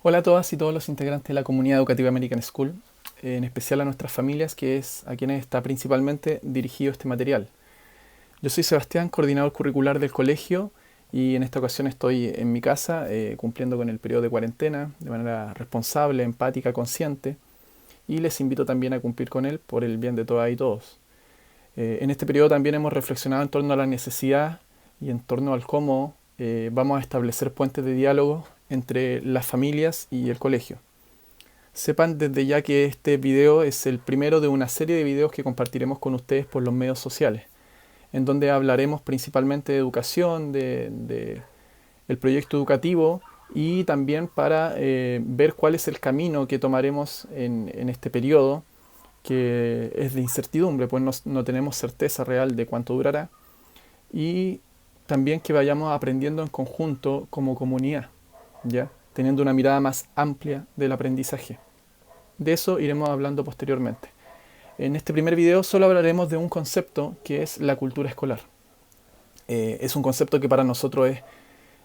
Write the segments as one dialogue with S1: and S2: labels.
S1: Hola a todas y todos los integrantes de la comunidad educativa American School, en especial a nuestras familias, que es a quienes está principalmente dirigido este material. Yo soy Sebastián, coordinador curricular del colegio, y en esta ocasión estoy en mi casa cumpliendo con el periodo de cuarentena de manera responsable, empática, consciente, y les invito también a cumplir con él por el bien de todas y todos. En este periodo también hemos reflexionado en torno a la necesidad y en torno al cómo vamos a establecer puentes de diálogo entre las familias y el colegio. Sepan desde ya que este video es el primero de una serie de videos que compartiremos con ustedes por los medios sociales, en donde hablaremos principalmente de educación, de el proyecto educativo y también para ver cuál es el camino que tomaremos en este periodo, que es de incertidumbre, pues no tenemos certeza real de cuánto durará, y también que vayamos aprendiendo en conjunto como comunidad, ¿ya? Teniendo una mirada más amplia del aprendizaje. De eso iremos hablando posteriormente. En este primer video solo hablaremos de un concepto que es la cultura escolar. Es un concepto que para nosotros es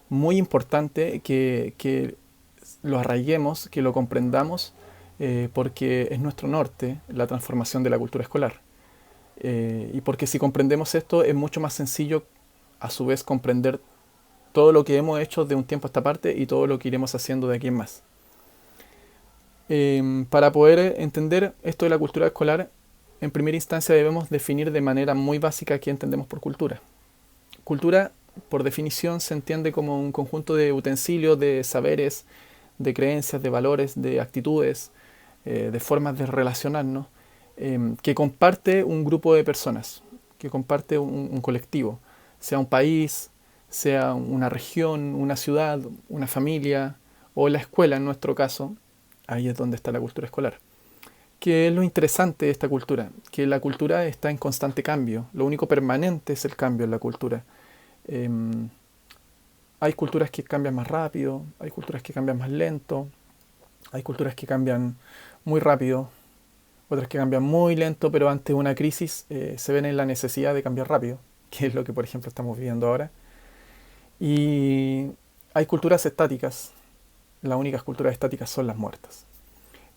S1: muy importante que lo arraiguemos, que lo comprendamos, porque es nuestro norte la transformación de la cultura escolar. Y porque si comprendemos esto es mucho más sencillo a su vez comprender todo lo que hemos hecho de un tiempo a esta parte y todo lo que iremos haciendo de aquí en más. Para poder entender esto de la cultura escolar, en primera instancia debemos definir de manera muy básica qué entendemos por cultura. Cultura, por definición, se entiende como un conjunto de utensilios, de saberes, de creencias, de valores, de actitudes, de formas de relacionarnos, que comparte un grupo de personas, que comparte un colectivo, sea un país, sea una región, una ciudad, una familia o la escuela en nuestro caso. Ahí es donde está la cultura escolar. ¿Qué es lo interesante de esta cultura? Que la cultura está en constante cambio. Lo único permanente es el cambio en la cultura. Eh, Hay culturas que cambian más rápido, hay culturas que cambian más lento, hay culturas que cambian muy rápido, otras que cambian muy lento, pero ante una crisis se ven en la necesidad de cambiar rápido, que es lo que por ejemplo estamos viviendo ahora. Y hay culturas estáticas, las únicas culturas estáticas son las muertas.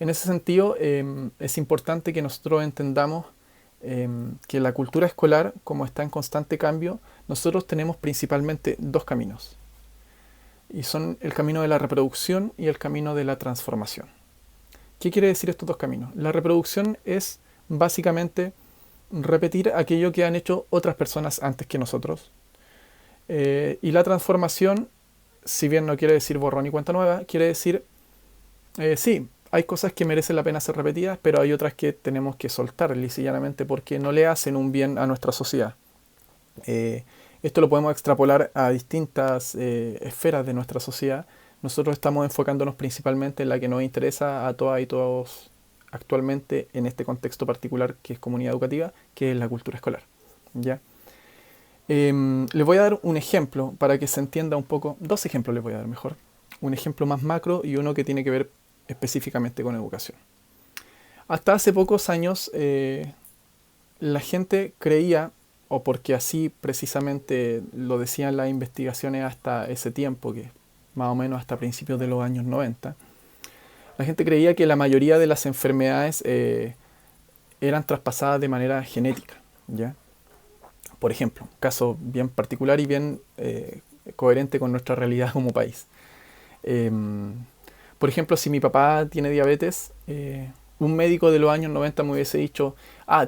S1: En ese sentido, es importante que nosotros entendamos que la cultura escolar, como está en constante cambio, nosotros tenemos principalmente dos caminos. Y son el camino de la reproducción y el camino de la transformación. ¿Qué quiere decir estos dos caminos? La reproducción es básicamente repetir aquello que han hecho otras personas antes que nosotros. Y la transformación, si bien no quiere decir borrón y cuenta nueva, quiere decir, sí, hay cosas que merecen la pena ser repetidas, pero hay otras que tenemos que soltar lisa y llanamente porque no le hacen un bien a nuestra sociedad. Eh, Esto lo podemos extrapolar a distintas esferas de nuestra sociedad. Nosotros estamos enfocándonos principalmente en la que nos interesa a todas y todos actualmente en este contexto particular que es comunidad educativa, que es la cultura escolar. ¿Ya? Les voy a dar un ejemplo para que se entienda un poco, dos ejemplos les voy a dar mejor. Un ejemplo más macro y uno que tiene que ver específicamente con educación. Hasta hace pocos años la gente creía, o porque así precisamente lo decían las investigaciones hasta ese tiempo, que más o menos hasta principios de los años 90, la gente creía que la mayoría de las enfermedades eran traspasadas de manera genética, ¿ya? Por ejemplo, un caso bien particular y bien coherente con nuestra realidad como país. Eh, por ejemplo, si mi papá tiene diabetes, un médico de los años 90 me hubiese dicho,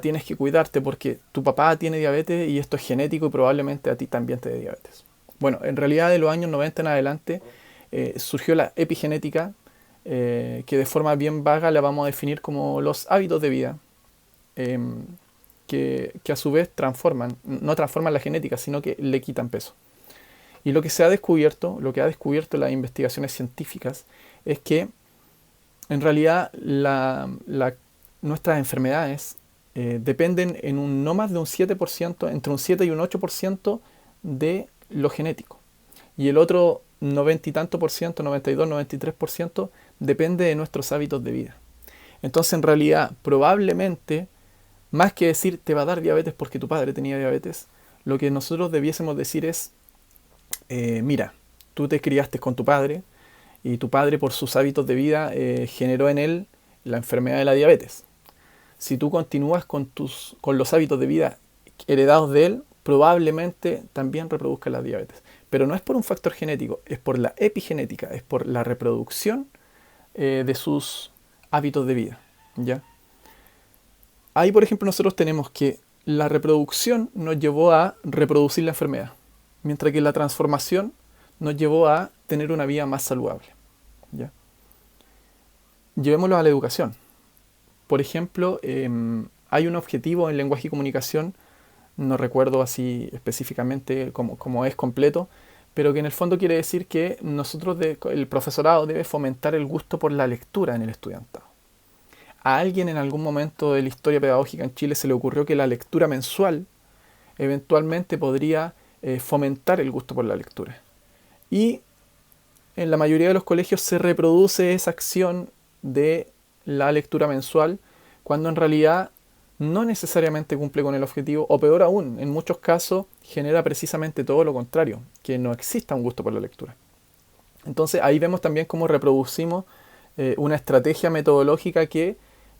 S1: tienes que cuidarte porque tu papá tiene diabetes y esto es genético y probablemente a ti también te dé diabetes. Bueno, en realidad de los años 90 en adelante surgió la epigenética, que de forma bien vaga la vamos a definir como los hábitos de vida, eh, que a su vez transforman, no transforman la genética, sino que le quitan peso. Y lo que se ha descubierto, lo que ha descubierto las investigaciones científicas, es que en realidad nuestras enfermedades dependen en un no más de un 7%, entre un 7 y un 8% de lo genético. Y el otro 90 y tanto por ciento, 92, 93%, depende de nuestros hábitos de vida. Entonces en realidad probablemente, más que decir te va a dar diabetes porque tu padre tenía diabetes, lo que nosotros debiésemos decir es, mira, tú te criaste con tu padre y tu padre por sus hábitos de vida generó en él la enfermedad de la diabetes. Si tú continúas con los hábitos de vida heredados de él, probablemente también reproduzca la diabetes. Pero no es por un factor genético, es por la epigenética, es por la reproducción de sus hábitos de vida. ¿Ya? Ahí, por ejemplo, nosotros tenemos que la reproducción nos llevó a reproducir la enfermedad, mientras que la transformación nos llevó a tener una vida más saludable. ¿Ya? Llevémoslo a la educación. Por ejemplo, hay un objetivo en lenguaje y comunicación, no recuerdo así específicamente cómo es completo, pero que en el fondo quiere decir que el profesorado debe fomentar el gusto por la lectura en el estudiantado. A alguien en algún momento de la historia pedagógica en Chile se le ocurrió que la lectura mensual eventualmente podría fomentar el gusto por la lectura. Y en la mayoría de los colegios se reproduce esa acción de la lectura mensual, cuando en realidad no necesariamente cumple con el objetivo, o peor aún, en muchos casos genera precisamente todo lo contrario, que no exista un gusto por la lectura. Entonces ahí vemos también cómo reproducimos una estrategia metodológica que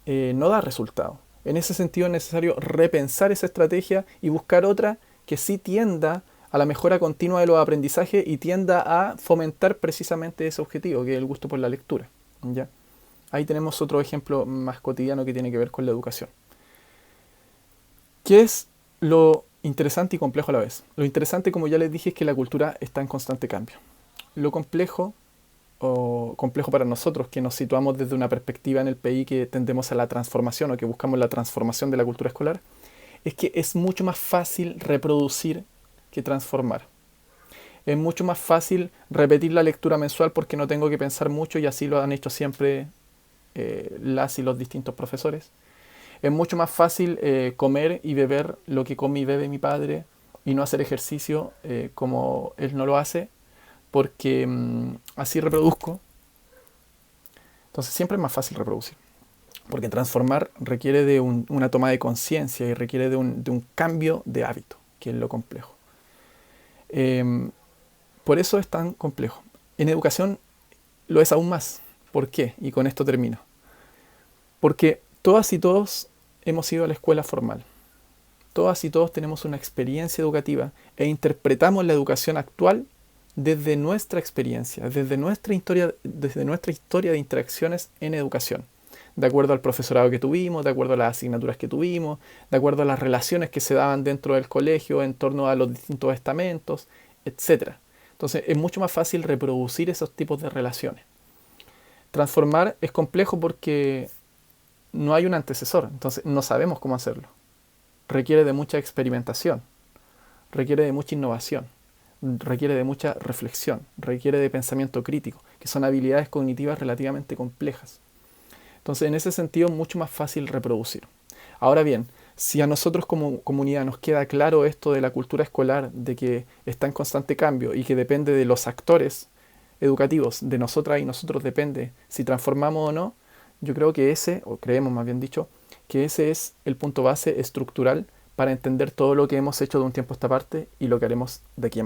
S1: no da resultado. En ese sentido es necesario repensar esa estrategia y buscar otra que sí tienda a la mejora continua de los aprendizajes y tienda a fomentar precisamente ese objetivo, que es el gusto por la lectura. ¿Ya? Ahí tenemos otro ejemplo más cotidiano que tiene que ver con la educación. ¿Qué es lo interesante y complejo a la vez? Lo interesante, como ya les dije, es que la cultura está en constante cambio. Lo complejo, o complejo para nosotros, que nos situamos desde una perspectiva en el PI que tendemos a la transformación o que buscamos la transformación de la cultura escolar, es que es mucho más fácil reproducir que transformar. Es mucho más fácil repetir la lectura mensual porque no tengo que pensar mucho y así lo han hecho siempre las y los distintos profesores. Es mucho más fácil comer y beber lo que come y bebe mi padre y no hacer ejercicio como él no lo hace, porque así reproduzco. Entonces siempre es más fácil reproducir, porque transformar requiere de una toma de conciencia y requiere de un cambio de hábito, que es lo complejo. Por eso es tan complejo. En educación lo es aún más. ¿Por qué? Y con esto termino. Porque todas y todos hemos ido a la escuela formal. Todas y todos tenemos una experiencia educativa e interpretamos la educación actual desde nuestra experiencia, desde nuestra historia de interacciones en educación. De acuerdo al profesorado que tuvimos, de acuerdo a las asignaturas que tuvimos, de acuerdo a las relaciones que se daban dentro del colegio en torno a los distintos estamentos, etc. Entonces es mucho más fácil reproducir esos tipos de relaciones. Transformar es complejo porque no hay un antecesor, entonces no sabemos cómo hacerlo. Requiere de mucha experimentación, requiere de mucha innovación, requiere de mucha reflexión, requiere de pensamiento crítico, que son habilidades cognitivas relativamente complejas. Entonces, en ese sentido, es mucho más fácil reproducir. Ahora bien, si a nosotros como comunidad nos queda claro esto de la cultura escolar, de que está en constante cambio y que depende de los actores educativos, de nosotras y nosotros depende si transformamos o no, yo creo que o creemos más bien dicho, que ese es el punto base estructural para entender todo lo que hemos hecho de un tiempo a esta parte y lo que haremos de aquí en